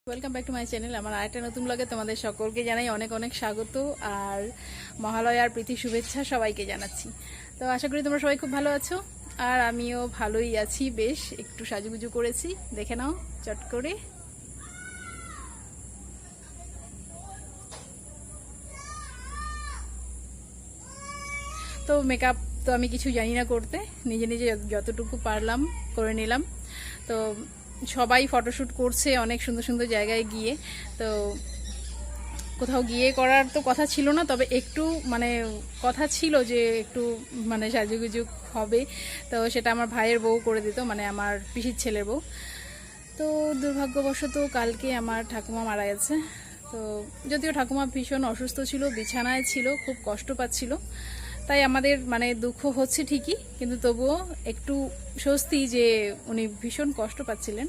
Welcome back to my channel. আমার আরেকটা নতুন ব্লগে তোমাদের সকলকে জানাই অনেক অনেক স্বাগত আর মহালয়ার প্রীতি শুভেচ্ছা সবাইকে জানাচ্ছি। তো আশা করি তোমরা সবাই খুব ভালো আছো আর আমিও ভালোই আছি। বেশ একটু সাজুগুজু করেছি, দেখে নাও চট করে। তো মেকআপ তো আমি কিছু জানি না করতে, নিজে নিজে যতটুকু পারলাম করে নিলাম। তো সবাই ফটোশ্যুট করছে অনেক সুন্দর সুন্দর জায়গায় গিয়ে। তো কোথাও গিয়ে করার তো কথা ছিল না, তবে একটু মানে কথা ছিল যে একটু মানে সাজুগুজু হবে। তো সেটা আমার ভাইয়ের বউ করে দিত, মানে আমার পিসির ছেলের বউ। তো দুর্ভাগ্যবশত কালকে আমার ঠাকুমা মারা গেছে। তো যদিও ঠাকুমা ভীষণ অসুস্থ ছিল, বিছানায় ছিল, খুব কষ্ট পাচ্ছিল, তাই আমাদের মানে দুঃখ হচ্ছে ঠিকই, কিন্তু তবুও একটু স্বস্তি যে উনি ভীষণ কষ্ট পাচ্ছিলেন,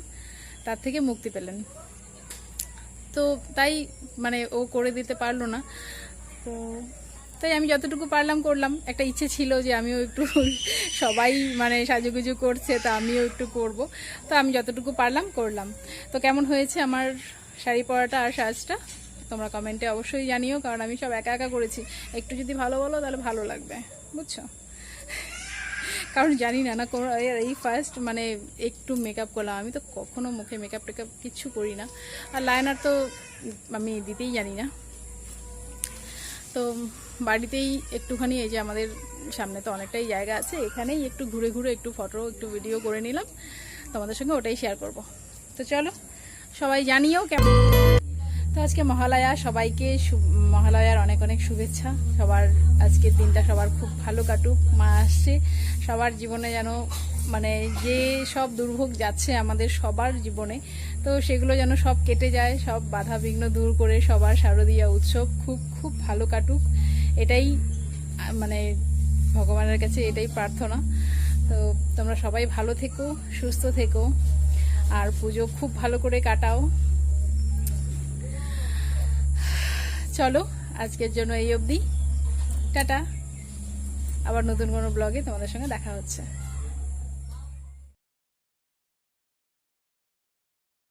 তার থেকে মুক্তি পেলেন। তো তাই মানে ও করে দিতে পারলো না, তো তাই আমি যতটুকু পারলাম করলাম। একটা ইচ্ছে ছিল যে আমিও একটু সবাই মানে সাজুগুজু করছে, তা আমিও একটু করব। তো আমি যতটুকু পারলাম করলাম। তো কেমন হয়েছে আমার শাড়ি পরাটা আর সাজটা তোমরা কমেন্টে অবশ্যই জানিও, কারণ আমি সব একা একা করেছি। একটু যদি ভালো বলো তাহলে ভালো লাগবে, বুঝছো? কারণ জানি না এই ফার্স্ট মানে একটু মেকআপ করলাম। আমি তো কখনো মুখে মেকআপ টেকআপ কিচ্ছু করি না, আর লাইনার তো আমি দিতেই জানি না। তো বাড়িতেই একটুখানি এই যে আমাদের সামনে তো অনেকটাই জায়গা আছে, এখানেই একটু ঘুরে ঘুরে একটু ফটো একটু ভিডিও করে নিলাম, তোমাদের সঙ্গে ওটাই শেয়ার করব। তো চলো সবাই জানিও কেমন। তো আজকে মহালয়া, সবাইকে মহালয়ার অনেক অনেক শুভেচ্ছা। সবার আজকের দিনটা সবার খুব ভালো কাটুক। মা আসছে, সবার জীবনে যেন মানে যে সব দুর্ভোগ যাচ্ছে আমাদের সবার জীবনে, তো সেগুলো যেন সব কেটে যায়, সব বাধা বিঘ্ন দূর করে সবার শারদীয়া উৎসব খুব খুব ভালো কাটুক, এটাই মানে ভগবানের কাছে এটাই প্রার্থনা। তো তোমরা সবাই ভালো থেকো, সুস্থ থেকো, আর পুজো খুব ভালো করে কাটাও। চলো আজকের জন্য এই অবধি, টাটা। আবার নতুন কোনো ব্লগে তোমাদের সঙ্গে দেখা হচ্ছে।